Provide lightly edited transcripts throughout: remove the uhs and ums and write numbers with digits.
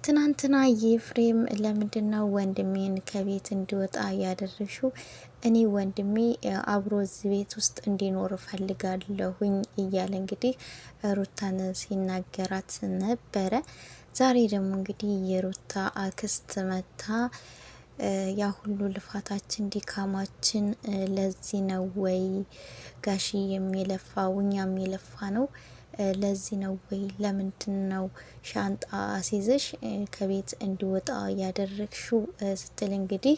ትናንትና የኤፍሬም ለምንድነው ወንድሜን ከቤት እንዲወጣ ያደረግሽው? እኔ ወንድሜ አብሮ እዚህ ቤት ውስጥ እንዲኖር ፈልጋለሁኝ እያለ እንግዲህ ሩታን ሲናገራት ነበረ። ዛሬ ደግሞ እንግዲህ የሩታ አክስት መታ ያ ሁሉ ልፋታችን ድካማችን ለዚህ ነው ወይ ጋሺ የሚለፋው እኛም የለፋ ነው ለዚህ ነው ወይ? ለምንድን ነው ሻንጣ አስይዘሽ ከቤት እንዲወጣ ያደረግሽው? ስትል እንግዲህ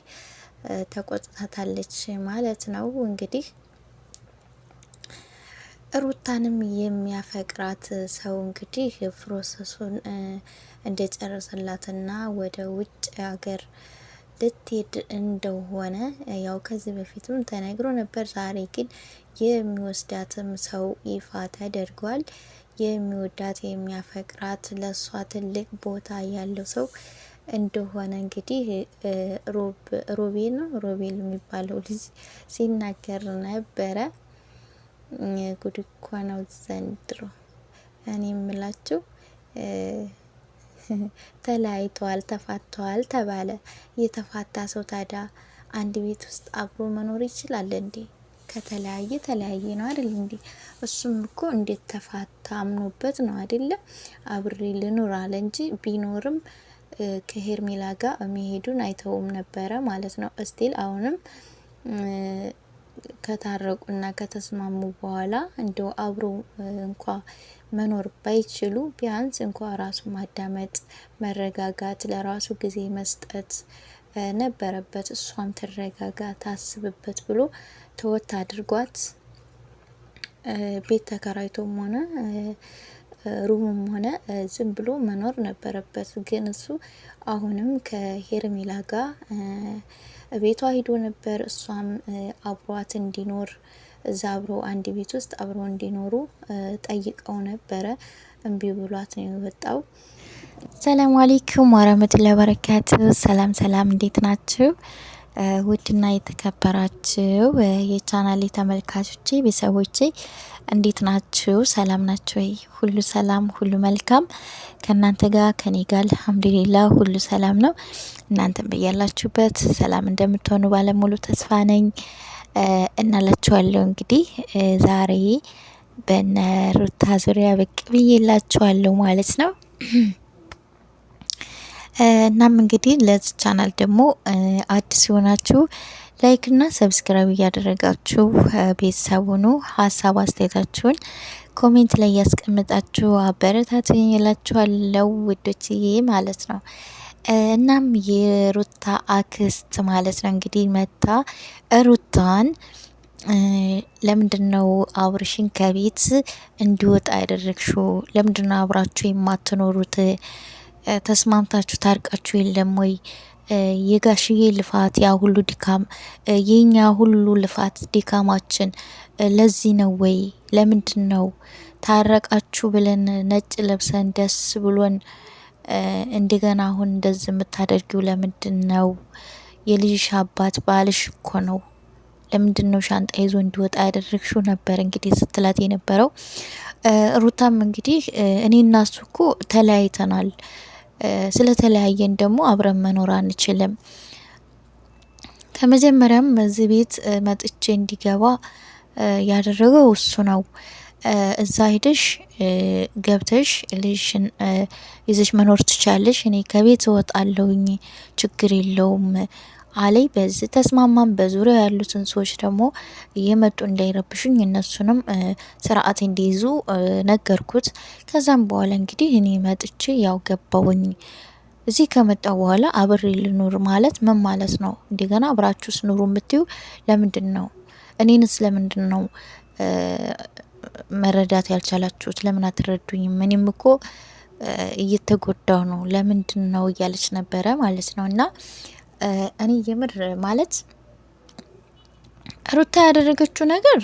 ተቆጥታታለች ማለት ነው። እንግዲህ ሩታንም የሚያፈቅራት ሰው እንግዲህ ፕሮሰሱን እንደጨረሰላትና ወደ ውጭ ሀገር ልትሄድ እንደሆነ ያው ከዚህ በፊትም ተነግሮ ነበር። ዛሬ ግን የሚወስዳትም ሰው ይፋ ተደርጓል። የሚወዳት የሚያፈቅራት ለሷ ትልቅ ቦታ ያለው ሰው እንደሆነ እንግዲህ ሮቤል ነው ሮቤል የሚባለው ልጅ ሲናገር ነበረ። ጉድ እኮ ነው ዘንድሮ። እኔ የምላችሁ ተለያይተዋል ተፋተዋል ተባለ። የተፋታ ሰው ታዲያ አንድ ቤት ውስጥ አብሮ መኖር ይችላል እንዴ? ከተለያየ ተለያየ ነው አይደል እንዴ? እሱም እኮ እንዴት ተፋታ አምኖበት ነው አይደለ? አብሬ ልኑር አለ እንጂ ቢኖርም ከሄርሜላ ጋር መሄዱን አይተውም ነበረ ማለት ነው። እስቲል አሁንም ከታረቁና ከተስማሙ በኋላ እንደው አብሮ እንኳ መኖር ባይችሉ ቢያንስ እንኳ ራሱ ማዳመጥ፣ መረጋጋት፣ ለራሱ ጊዜ መስጠት ነበረበት። እሷም ትረጋጋ ታስብበት ብሎ ተወት አድርጓት ቤት ተከራይቶም ሆነ ሩምም ሆነ ዝም ብሎ መኖር ነበረበት። ግን እሱ አሁንም ከሄርሜላ ጋር ቤቷ ሂዶ ነበር። እሷም አብሯት እንዲኖር እዛ አብሮ አንድ ቤት ውስጥ አብሮ እንዲኖሩ ጠይቀው ነበረ። እምቢ ብሏት ነው የወጣው። ሰላም አለይኩም ወራህመቱላሂ ወበረካቱ። ሰላም ሰላም፣ እንዴት ናችሁ? ውድና የተከበራችሁ የቻናሌ ተመልካቾቼ ቤተሰቦቼ እንዴት ናችሁ? ሰላም ናችሁ ወይ? ሁሉ ሰላም፣ ሁሉ መልካም ከእናንተ ጋር ከኔ ጋር አልሐምዱሊላህ ሁሉ ሰላም ነው። እናንተም በያላችሁበት ሰላም እንደምትሆኑ ባለሙሉ ተስፋ ነኝ። እናላችኋለሁ እንግዲህ ዛሬ በነ ሩታ ዙሪያ ብቅ ብዬላችኋለሁ ማለት ነው። እናም እንግዲህ ለዚህ ቻናል ደግሞ አዲስ የሆናችሁ ላይክ እና ሰብስክራይብ እያደረጋችሁ ቤተሰብ ሁኑ። ሀሳብ አስተያየታችሁን ኮሜንት ላይ ያስቀምጣችሁ አበረታቱኝ እላችኋለሁ ውዶችዬ ማለት ነው። እናም የሩታ አክስት ማለት ነው እንግዲህ መታ ሩታን ለምንድነው አብርሽን ከቤት እንዲወጣ ያደረግሽው? ለምንድነው አብራችሁ የማትኖሩት? ተስማምታችሁ ታርቃችሁ የለም ወይ? የጋሽዬ ልፋት ያ ሁሉ ድካም የኛ ሁሉ ልፋት ድካማችን ለዚህ ነው ወይ? ለምንድን ነው ታረቃችሁ ብለን ነጭ ለብሰን ደስ ብሎን እንደገና አሁን እንደዚህ የምታደርጊው ለምንድን ነው? የልጅሽ አባት ባልሽ እኮ ነው። ለምንድን ነው ሻንጣ ይዞ እንዲወጣ ያደረግሽው? ነበር እንግዲህ ስትላት የነበረው። ሩታም እንግዲህ እኔ እና እሱ እኮ ተለያይተናል፣ ስለተለያየን ደግሞ አብረን መኖር አንችልም። ከመጀመሪያም በዚህ ቤት መጥቼ እንዲገባ ያደረገው እሱ ነው። እዛ ሄደሽ ገብተሽ ልጅሽን ይዘሽ መኖር ትቻለሽ፣ እኔ ከቤት እወጣለሁኝ ችግር የለውም አለይ። በዚህ ተስማማም። በዙሪያ ያሉትን ሰዎች ደግሞ እየመጡ እንዳይረብሹኝ እነሱንም ስርዓት እንዲይዙ ነገርኩት። ከዛም በኋላ እንግዲህ እኔ መጥቼ ያው ገባውኝ። እዚህ ከመጣው በኋላ አብሬ ልኑር ማለት ምን ማለት ነው? እንደገና አብራችሁስ ኑሩ የምትዩ ለምንድን ነው? እኔንስ ለምንድን ነው መረዳት ያልቻላችሁት? ለምን አትረዱኝም? እኔም እኮ እየተጎዳው ነው፣ ለምንድን ነው እያለች ነበረ ማለት ነው። እና እኔ የምር ማለት ሩታ ያደረገችው ነገር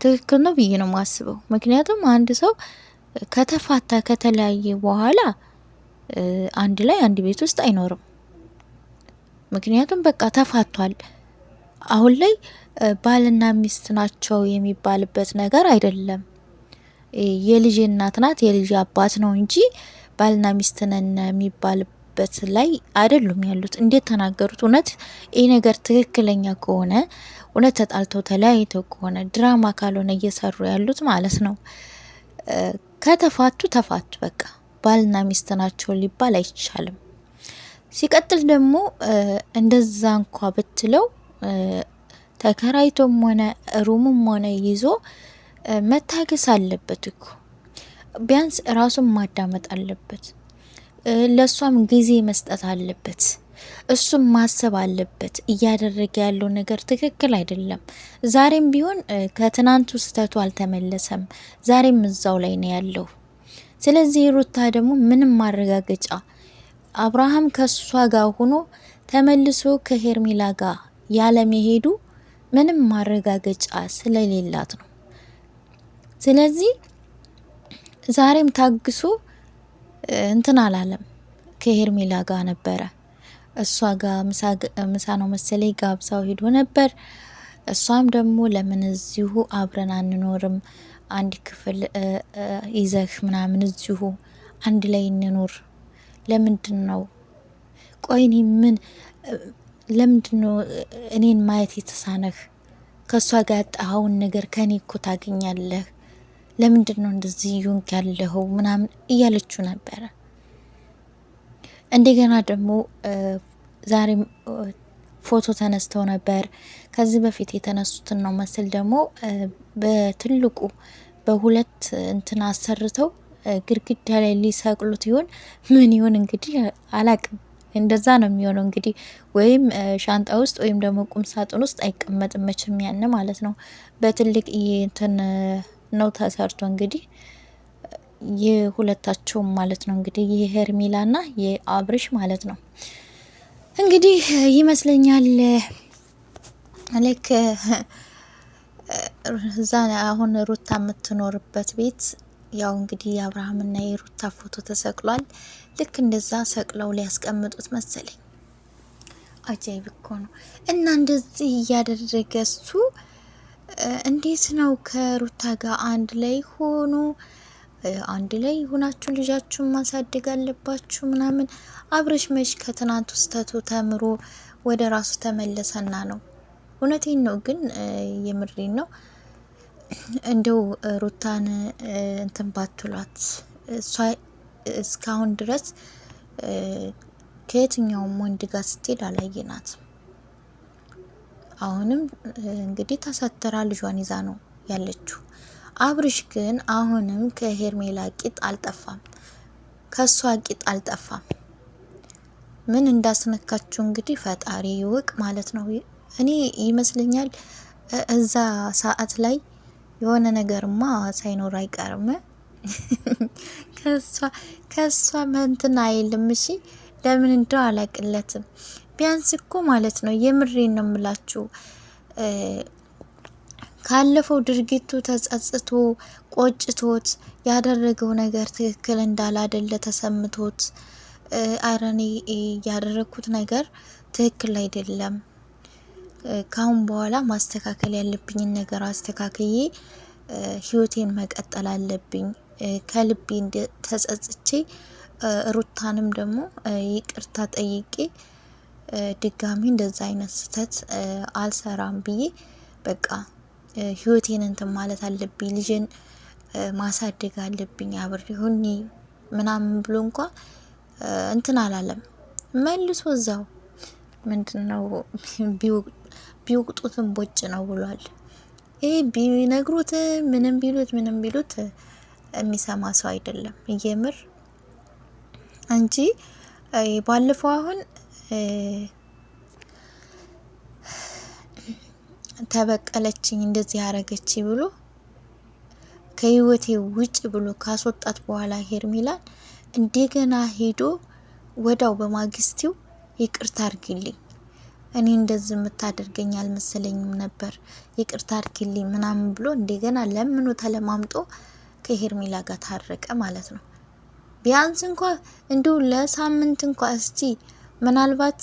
ትክክል ነው ብዬ ነው ማስበው። ምክንያቱም አንድ ሰው ከተፋታ ከተለያየ በኋላ አንድ ላይ አንድ ቤት ውስጥ አይኖርም። ምክንያቱም በቃ ተፋቷል። አሁን ላይ ባልና ሚስት ናቸው የሚባልበት ነገር አይደለም። የልጅ እናት ናት የልጅ አባት ነው እንጂ ባልና ሚስት ነን የሚባልበት ላይ አይደሉም ያሉት። እንዴት ተናገሩት? እውነት ይህ ነገር ትክክለኛ ከሆነ እውነት ተጣልተው ተለያይተው ከሆነ ድራማ ካልሆነ እየሰሩ ያሉት ማለት ነው። ከተፋቱ ተፋቱ፣ በቃ ባልና ሚስት ናቸው ሊባል አይቻልም። ሲቀጥል ደግሞ እንደዛ እንኳ ብትለው ተከራይቶም ሆነ ሩምም ሆነ ይዞ መታገስ አለበት እኮ። ቢያንስ ራሱን ማዳመጥ አለበት። ለሷም ጊዜ መስጠት አለበት። እሱም ማሰብ አለበት። እያደረገ ያለው ነገር ትክክል አይደለም። ዛሬም ቢሆን ከትናንቱ ስህተቱ አልተመለሰም። ዛሬም እዛው ላይ ነው ያለው። ስለዚህ ሩታ ደግሞ ምንም ማረጋገጫ አብርሃም ከሷ ጋር ሆኖ ተመልሶ ከሄርሜላ ጋር ያለመሄዱ ምንም ማረጋገጫ ስለሌላት ነው። ስለዚህ ዛሬም ታግሶ እንትን አላለም። ከሄርሜላ ጋር ነበረ። እሷ ጋር ምሳ ነው መሰለኝ ጋብዛው ሄዶ ነበር። እሷም ደግሞ ለምን እዚሁ አብረን አንኖርም፣ አንድ ክፍል ይዘህ ምናምን እዚሁ አንድ ላይ እንኖር፣ ለምንድን ነው ቆይኒ ምን ለምንድን ነው እኔን ማየት የተሳነህ? ከእሷ ጋር ያጣኸውን ነገር ከኔ እኮ ታገኛለህ፣ ለምንድን ነው እንደዚህ ዩንክ ያለኸው ምናምን እያለችው ነበረ። እንደገና ደግሞ ዛሬም ፎቶ ተነስተው ነበር። ከዚህ በፊት የተነሱትን ነው መስል ደግሞ በትልቁ በሁለት እንትን አሰርተው ግድግዳ ላይ ሊሰቅሉት ይሆን ምን ይሆን እንግዲህ አላቅም። እንደዛ ነው የሚሆነው እንግዲህ፣ ወይም ሻንጣ ውስጥ ወይም ደግሞ ቁም ሳጥን ውስጥ አይቀመጥም መቼም ያን ማለት ነው። በትልቅ እንትን ነው ተሰርቶ እንግዲህ የሁለታቸውም ማለት ነው እንግዲህ የሄርሜላና የአብርሽ ማለት ነው እንግዲህ ይመስለኛል። ልክ እዛ አሁን ሩታ የምትኖርበት ቤት ያው እንግዲህ የአብርሃምና የሩታ ፎቶ ተሰቅሏል። ልክ እንደዛ ሰቅለው ሊያስቀምጡት መሰለኝ። አጃይብ እኮ ነው። እና እንደዚህ እያደረገ እሱ እንዴት ነው ከሩታ ጋር አንድ ላይ ሆኖ አንድ ላይ ሆናችሁ ልጃችሁን ማሳደግ አለባችሁ ምናምን። አብርሽ መች ከትናንቱ ስህተቱ ተምሮ ወደ ራሱ ተመለሰና ነው። እውነቴን ነው ግን የምሬን ነው። እንደው ሩታን እንትን ባትሏት፣ እሷ እስካሁን ድረስ ከየትኛውም ወንድ ጋር ስትሄድ አላየናት። አሁንም እንግዲህ ተሰትራ ልጇን ይዛ ነው ያለችው። አብርሽ ግን አሁንም ከሄርሜላ ቂጥ አልጠፋም፣ ከሷ ቂጥ አልጠፋም። ምን እንዳስነካችሁ እንግዲህ ፈጣሪ ይወቅ ማለት ነው። እኔ ይመስለኛል እዛ ሰዓት ላይ የሆነ ነገርማ ሳይኖር አይቀርም። ከሷ መንትን አይልም። እሺ ለምን እንደው አላቅለትም። ቢያንስ እኮ ማለት ነው የምሬን ነው የምላችሁ ካለፈው ድርጊቱ ተጸጽቶ ቆጭቶት ያደረገው ነገር ትክክል እንዳላደለ ተሰምቶት አረኔ ያደረኩት ነገር ትክክል አይደለም፣ ካሁን በኋላ ማስተካከል ያለብኝን ነገር አስተካክዬ ህይወቴን መቀጠል አለብኝ፣ ከልቤ ተጸጽቼ ሩታንም ደግሞ ይቅርታ ጠይቄ ድጋሚ እንደዛ አይነት ስህተት አልሰራም ብዬ በቃ ህይወቴን እንትን ማለት አለብኝ፣ ልጅን ማሳደግ አለብኝ አብሬ ሆኜ ምናምን ብሎ እንኳ እንትን አላለም። መልሶ እዛው ምንድነው ቢውቅጡትም ቦጭ ነው ብሏል። ይሄ ቢነግሩት ምንም ቢሉት የሚሰማ ሰው አይደለም እየምር እንጂ ባለፈው አሁን ተበቀለችኝ እንደዚህ ያረገች ብሎ ከህይወቴ ውጭ ብሎ ካስወጣት በኋላ ሄርሜላን እንደገና ሄዶ ወዳው በማግስቲው ይቅርታ አድርጊልኝ፣ እኔ እንደዚህ የምታደርገኝ አልመሰለኝም ነበር፣ ይቅርታ አድርጊልኝ ምናምን ብሎ እንደገና ለምኖ ተለማምጦ ከሄርሜላ ጋር ታረቀ ማለት ነው። ቢያንስ እንኳ እንዲሁ ለሳምንት እንኳ እስቲ ምናልባት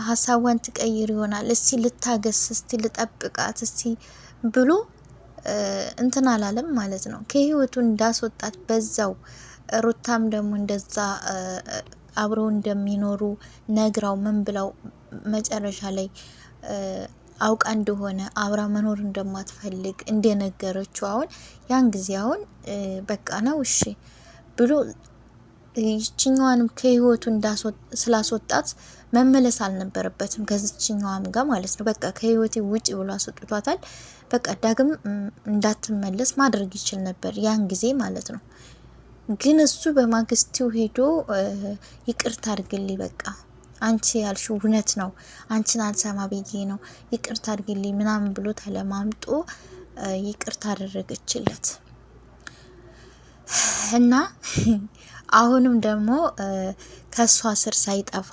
ሀሳቧን ትቀይር ይሆናል፣ እስቲ ልታገስ፣ እስቲ ልጠብቃት፣ እስቲ ብሎ እንትን አላለም ማለት ነው። ከህይወቱ እንዳስወጣት በዛው ሩታም ደግሞ እንደዛ አብረው እንደሚኖሩ ነግራው ምን ብለው መጨረሻ ላይ አውቃ እንደሆነ አብራ መኖር እንደማትፈልግ እንደነገረችው አሁን ያን ጊዜ አሁን በቃ ነው እሺ ብሎ ይችኛዋንም ከህይወቱ ስላስወጣት መመለስ አልነበረበትም። ከዚችኛዋም ጋር ማለት ነው። በቃ ከህይወቴ ውጭ ብሎ አስወጥቷታል። በቃ ዳግም እንዳትመለስ ማድረግ ይችል ነበር ያን ጊዜ ማለት ነው። ግን እሱ በማግስቱ ሄዶ ይቅርታ አድርግልኝ፣ በቃ አንቺ ያልሽው እውነት ነው፣ አንቺን አልሰማ ብዬ ነው፣ ይቅርታ አድርግልኝ ምናምን ብሎ ተለማምጦ ይቅርታ አደረገችለት እና አሁንም ደግሞ ከሷ ስር ሳይጠፋ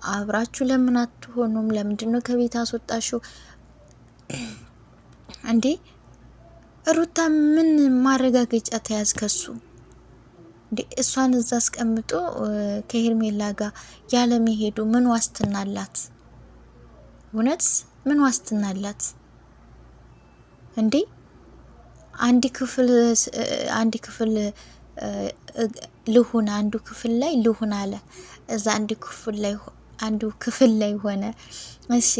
አብራችሁ ለምን አትሆኑም? ለምንድነው ከቤት አስወጣሽው እንዴ? ሩታ ምን ማረጋገጫ ተያዝ ከሱ እንዴ? እሷን እዛ አስቀምጦ ከሄርሜላ ጋር ያለመሄዱ ምን ዋስትና አላት? እውነት ምን ዋስትና አላት እንዴ? አንድ ክፍል ልሁን አንዱ ክፍል ላይ ልሁን አለ። እዛ አንዱ ክፍል ላይ ሆነ። እሺ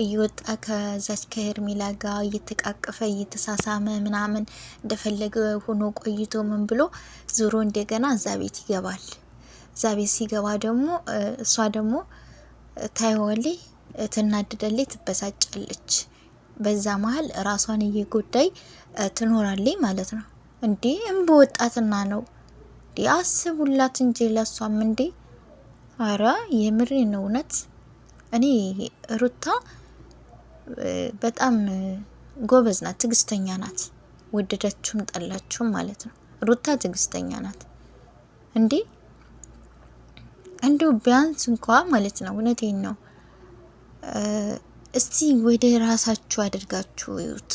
እየወጣ ከዛች ከሄርሜላ ጋር እየተቃቀፈ እየተሳሳመ ምናምን እንደፈለገ ሆኖ ቆይቶ ምን ብሎ ዙሮ እንደገና እዛ ቤት ይገባል። እዛ ቤት ሲገባ ደግሞ እሷ ደግሞ ታይዋለች፣ ትናደዳለች፣ ትበሳጫለች። በዛ መሀል ራሷን እየጎዳይ ትኖራለች ማለት ነው። እንዴ እምብ ወጣትና ነው እንዴ? አስቡላት እንጂ ለሷም እንዴ! አረ የምሬ ነው እውነት። እኔ ሩታ በጣም ጎበዝ ናት፣ ትግስተኛ ናት። ወደዳችሁም ጠላችሁም ማለት ነው። ሩታ ትግስተኛ ናት እንዴ! እንደው ቢያንስ እንኳ ማለት ነው እውነቴን ነው። እስቲ ወደ ራሳችሁ አድርጋችሁ እዩት።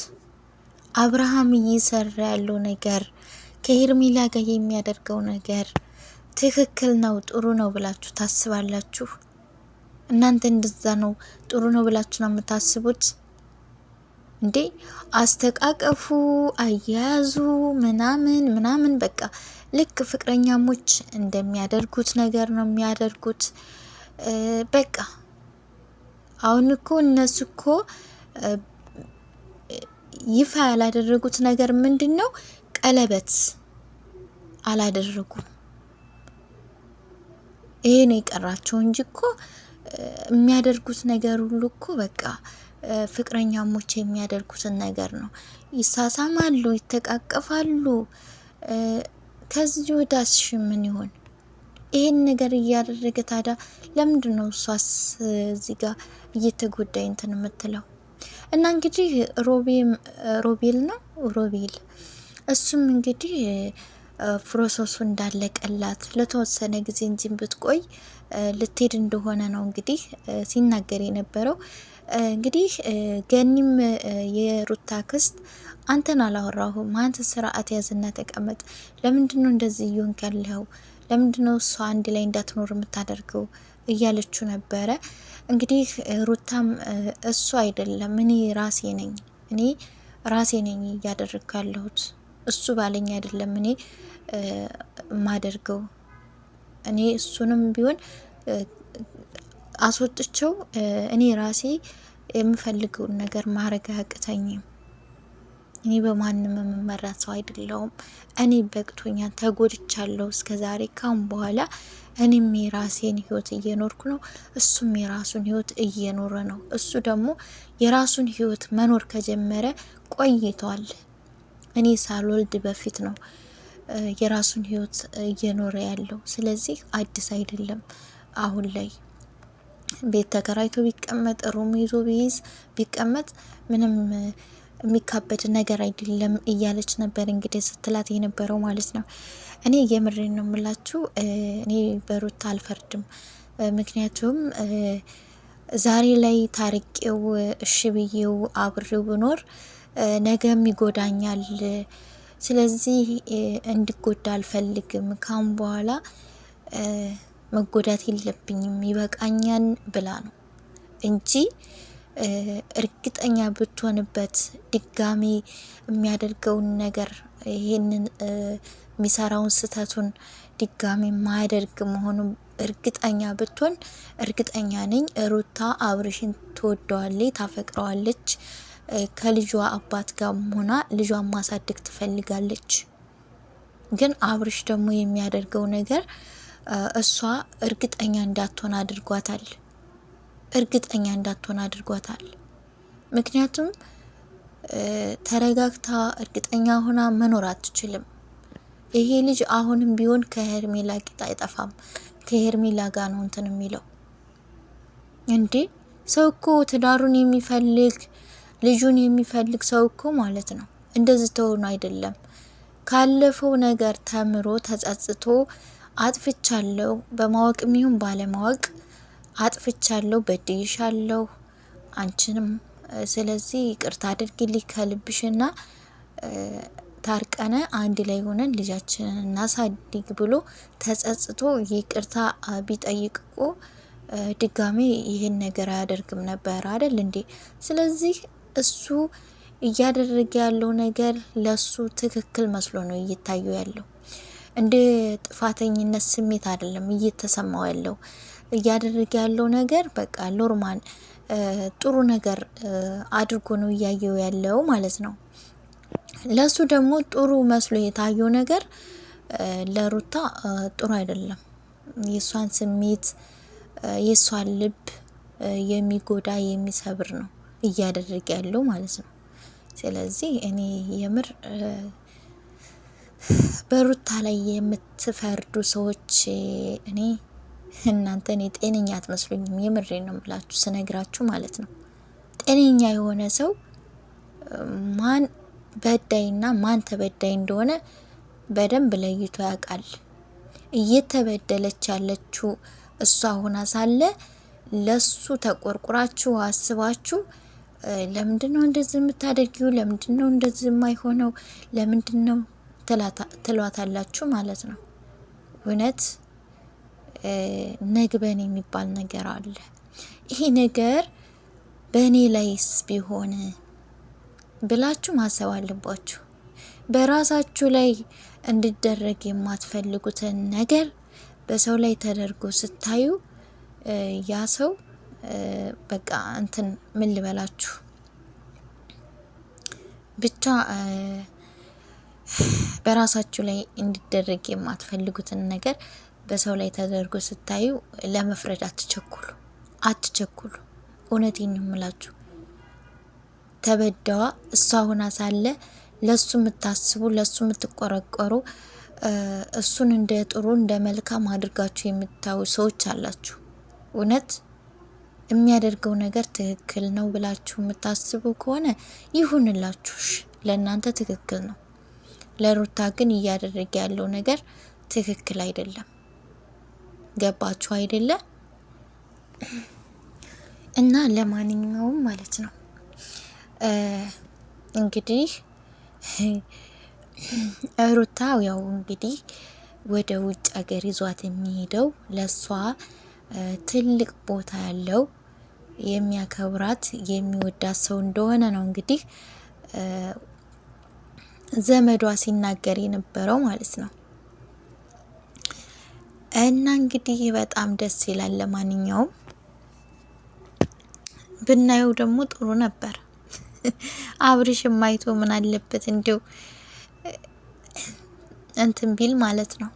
አብርሃም እየሰራ ያለው ነገር ከሄርሜላ ጋር የሚያደርገው ነገር ትክክል ነው፣ ጥሩ ነው ብላችሁ ታስባላችሁ? እናንተ እንደዛ ነው ጥሩ ነው ብላችሁ ነው የምታስቡት እንዴ? አስተቃቀፉ፣ አያያዙ ምናምን ምናምን በቃ ልክ ፍቅረኛሞች እንደሚያደርጉት ነገር ነው የሚያደርጉት። በቃ አሁን እኮ እነሱ እኮ ይፋ ያላደረጉት ነገር ምንድን ነው? ቀለበት አላደረጉም። ይሄ ነው የቀራቸው እንጂ እኮ የሚያደርጉት ነገር ሁሉ እኮ በቃ ፍቅረኛሞች የሚያደርጉትን ነገር ነው። ይሳሳማሉ፣ ይተቃቀፋሉ። ከዚህ ወዳስ ምን ይሆን? ይሄን ነገር እያደረገ ታዲያ ለምንድን ነው እሷስ እዚህ ጋር እየተጎዳይ እንትን የምትለው? እና እንግዲህ ሮቤል እሱም እንግዲህ ፕሮሰሱ እንዳለቀላት ለተወሰነ ጊዜ እንጂ ብትቆይ ልትሄድ እንደሆነ ነው እንግዲህ ሲናገር የነበረው። እንግዲህ ገኒም የሩታ ክስት አንተን አላወራሁም፣ አንተ ስርዓት ያዝና ተቀመጥ፣ ለምንድነው እንደዚህ እየሆንክ ያለው? ለምንድነው እሷ አንድ ላይ እንዳትኖር የምታደርገው እያለችው ነበረ። እንግዲህ ሩታም እሱ አይደለም እኔ ራሴ ነኝ እያደረግኩ ያለሁት፣ እሱ ባለኝ አይደለም እኔ ማደርገው፣ እኔ እሱንም ቢሆን አስወጥቸው እኔ ራሴ የምፈልገውን ነገር ማድረግ አያቅተኝም። እኔ በማንም የምመራ ሰው አይደለሁም። እኔ በቅቶኛል፣ ተጎድቻለሁ እስከ ዛሬ። ካሁን በኋላ እኔም የራሴን ህይወት እየኖርኩ ነው፣ እሱም የራሱን ህይወት እየኖረ ነው። እሱ ደግሞ የራሱን ህይወት መኖር ከጀመረ ቆይቷል። እኔ ሳልወልድ በፊት ነው የራሱን ህይወት እየኖረ ያለው። ስለዚህ አዲስ አይደለም። አሁን ላይ ቤት ተከራይቶ ቢቀመጥ ሩም ይዞ ቢቀመጥ ምንም የሚካበድ ነገር አይደለም እያለች ነበር እንግዲህ ስትላት የነበረው ማለት ነው። እኔ የምሬን ነው የምላችሁ። እኔ በሩታ አልፈርድም። ምክንያቱም ዛሬ ላይ ታርቄው እሺ ብዬው አብሬው ብኖር ነገም ይጎዳኛል። ስለዚህ እንዲጎዳ አልፈልግም። ካሁን በኋላ መጎዳት የለብኝም፣ ይበቃኛል ብላ ነው እንጂ እርግጠኛ ብትሆንበት ድጋሚ የሚያደርገውን ነገር ይሄንን የሚሰራውን ስህተቱን ድጋሚ ማያደርግ መሆኑን እርግጠኛ ብትሆን እርግጠኛ ነኝ ሩታ አብርሽን ትወደዋለች፣ ታፈቅረዋለች። ከልጇ አባት ጋር ሆና ልጇን ማሳደግ ትፈልጋለች። ግን አብርሽ ደግሞ የሚያደርገው ነገር እሷ እርግጠኛ እንዳትሆን አድርጓታል። እርግጠኛ እንዳትሆን አድርጓታል። ምክንያቱም ተረጋግታ እርግጠኛ ሆና መኖር አትችልም። ይሄ ልጅ አሁንም ቢሆን ከሄርሜላ ቂጥ አይጠፋም። ከሄርሜላ ጋር ነው እንትን የሚለው እንዴ። ሰው እኮ ትዳሩን የሚፈልግ ልጁን የሚፈልግ ሰው እኮ ማለት ነው እንደዚህ ተሆኖ አይደለም። ካለፈው ነገር ተምሮ ተጸጽቶ አጥፍቻለሁ፣ በማወቅም ይሁን ባለማወቅ አጥፍቻለሁ፣ በድይሻለሁ አንቺንም፣ ስለዚህ ይቅርታ አድርጊልኝ ከልብሽና ታርቀነ አንድ ላይ ሆነን ልጃችንን እናሳድግ ብሎ ተጸጽቶ ይቅርታ ቢጠይቅቆ ድጋሜ ይህን ነገር አያደርግም ነበር አይደል እንዴ? ስለዚህ እሱ እያደረገ ያለው ነገር ለሱ ትክክል መስሎ ነው እየታየው ያለው። እንደ ጥፋተኝነት ስሜት አይደለም እየተሰማው ያለው። እያደረገ ያለው ነገር በቃ ኖርማል ጥሩ ነገር አድርጎ ነው እያየው ያለው ማለት ነው። ለሱ ደግሞ ጥሩ መስሎ የታየው ነገር ለሩታ ጥሩ አይደለም። የሷን ስሜት የሷን ልብ የሚጎዳ የሚሰብር ነው እያደረገ ያለው ማለት ነው። ስለዚህ እኔ የምር በሩታ ላይ የምትፈርዱ ሰዎች እኔ እናንተ ጤነኛ አትመስሉኝም። የምሬን ነው የምላችሁ ስነግራችሁ ማለት ነው። ጤነኛ የሆነ ሰው ማን በዳይና ማን ተበዳይ እንደሆነ በደንብ ለይቶ ያውቃል። እየተበደለች ያለችው እሷ ሆና ሳለ ለሱ ተቆርቁራችሁ አስባችሁ ለምንድነው እንደዚህ የምታደርጊው? ለምንድነው እንደዚህ የማይሆነው? ለምንድነው ትሏታላችሁ ማለት ነው። እውነት ነግበን የሚባል ነገር አለ። ይሄ ነገር በእኔ ላይስ ቢሆን ብላችሁ ማሰብ አለባችሁ። በራሳችሁ ላይ እንዲደረግ የማትፈልጉትን ነገር በሰው ላይ ተደርጎ ስታዩ ያ ሰው በቃ እንትን ምን ልበላችሁ ብቻ በራሳችሁ ላይ እንዲደረግ የማትፈልጉትን ነገር በሰው ላይ ተደርጎ ስታዩ ለመፍረድ አትቸኩሉ። እውነቴን ነው የምላችሁ። ተበዳዋ እሷ ሆና ሳለ ለሱ የምታስቡ ለሱ የምትቆረቆሩ እሱን እንደ ጥሩ እንደ መልካም አድርጋችሁ የምታዩ ሰዎች አላችሁ። እውነት የሚያደርገው ነገር ትክክል ነው ብላችሁ የምታስቡ ከሆነ ይሁንላችሁ፣ ለእናንተ ትክክል ነው። ለሩታ ግን እያደረገ ያለው ነገር ትክክል አይደለም። ገባችሁ አይደለ? እና ለማንኛውም ማለት ነው እንግዲህ ሩታ ያው እንግዲህ ወደ ውጭ ሀገር ይዟት የሚሄደው ለሷ ትልቅ ቦታ ያለው የሚያከብራት የሚወዳት ሰው እንደሆነ ነው እንግዲህ ዘመዷ ሲናገር የነበረው ማለት ነው። እና እንግዲህ በጣም ደስ ይላል። ለማንኛውም ብናየው ደግሞ ጥሩ ነበር። አብርሽ ማይቶ ምን አለበት እንዲው እንትን ቢል ማለት ነው።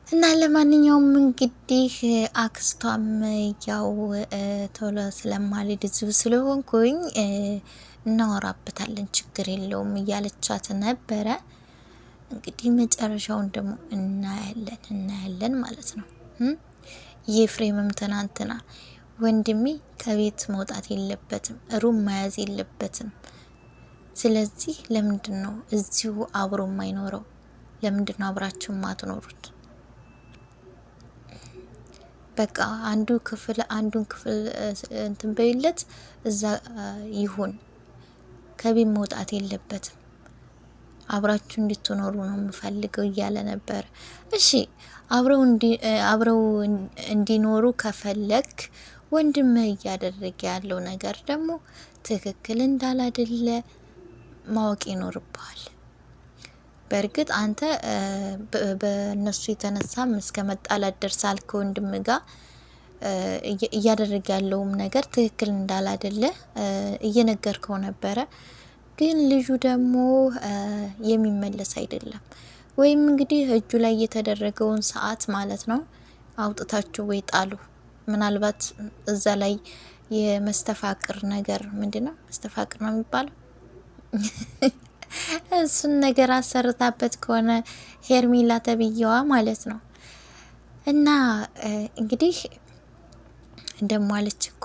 እና ለማንኛውም እንግዲህ አክስቷም ያው ቶሎ ስለማልሄድ እዚሁ ስለሆንኩኝ እናወራበታለን ችግር የለውም እያለቻት ነበረ። እንግዲህ መጨረሻውን ደግሞ እናያለን ማለት ነው። የኤፍሬምም ትናንትና ወንድሜ ከቤት መውጣት የለበትም፣ ሩም መያዝ የለበትም። ስለዚህ ለምንድን ነው እዚሁ አብሮ የማይኖረው? ለምንድን ነው አብራችሁ ማትኖሩት? በቃ አንዱን ክፍል እንትን በይለት እዛ ይሁን፣ ከቤት መውጣት የለበትም፣ አብራችሁ እንድትኖሩ ነው የምፈልገው እያለ ነበር። እሺ አብረው እንዲኖሩ ከፈለክ ወንድም እያደረገ ያለው ነገር ደግሞ ትክክል እንዳላደለ ማወቅ ይኖርብሃል። በእርግጥ አንተ በእነሱ የተነሳም እስከ መጣላት ደርሳል ከወንድም ጋር እያደረገ ያለውም ነገር ትክክል እንዳላደለ እየነገርከው ነበረ። ግን ልጁ ደግሞ የሚመለስ አይደለም። ወይም እንግዲህ እጁ ላይ የተደረገውን ሰዓት ማለት ነው አውጥታችሁ ወይ ጣሉ። ምናልባት እዛ ላይ የመስተፋቅር ነገር ምንድነው መስተፋቅር ነው የሚባለው እሱን ነገር አሰርታበት ከሆነ ሄርሜላ ተብዬዋ ማለት ነው። እና እንግዲህ እንደማለች እኮ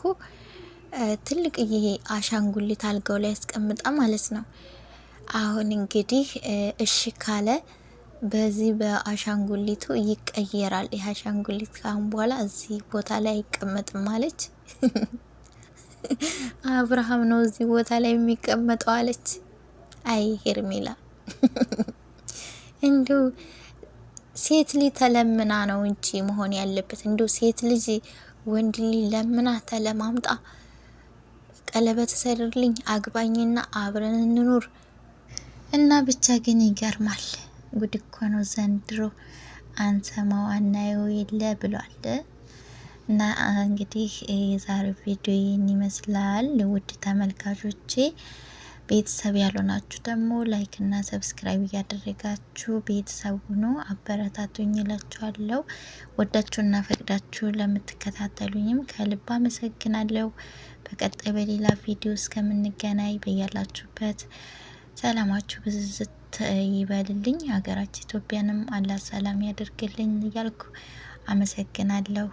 ትልቅ ይሄ አሻንጉሊት አልጋው ላይ ያስቀምጣ ማለት ነው። አሁን እንግዲህ እሺ ካለ በዚህ በአሻንጉሊቱ ይቀየራል። ይህ አሻንጉሊት ካሁን በኋላ እዚህ ቦታ ላይ አይቀመጥም አለች። አብርሃም ነው እዚህ ቦታ ላይ የሚቀመጠው አለች። አይ ሄርሜላ እንዲሁ ሴት ልጅ ተለምና ነው እንጂ መሆን ያለበት። እንዲሁ ሴት ልጅ ወንድ ልጅ ለምና ተለማምጣ ቀለበት ሰርልኝ አግባኝና አብረን እንኑር እና ብቻ ግን ይገርማል። ጉድ እኮ ነው ዘንድሮ አንሰማው አናየው የለ ብሏል። እና እንግዲህ የዛሬው ቪዲዮ ይህን ይመስላል። ውድ ተመልካቾቼ ቤተሰብ ያልሆናችሁ ደግሞ ላይክ እና ሰብስክራይብ እያደረጋችሁ ቤተሰብ ሁኑ፣ አበረታቱኝ እላችኋለሁ። ወዳችሁና ፈቅዳችሁ ለምትከታተሉኝም ከልብ አመሰግናለሁ። በቀጣይ በሌላ ቪዲዮ እስከምንገናኝ በያላችሁበት ሰላማችሁ ብዝዝት ይበልልኝ። ሀገራችን ኢትዮጵያንም አላህ ሰላም ያደርግልኝ እያልኩ አመሰግናለሁ።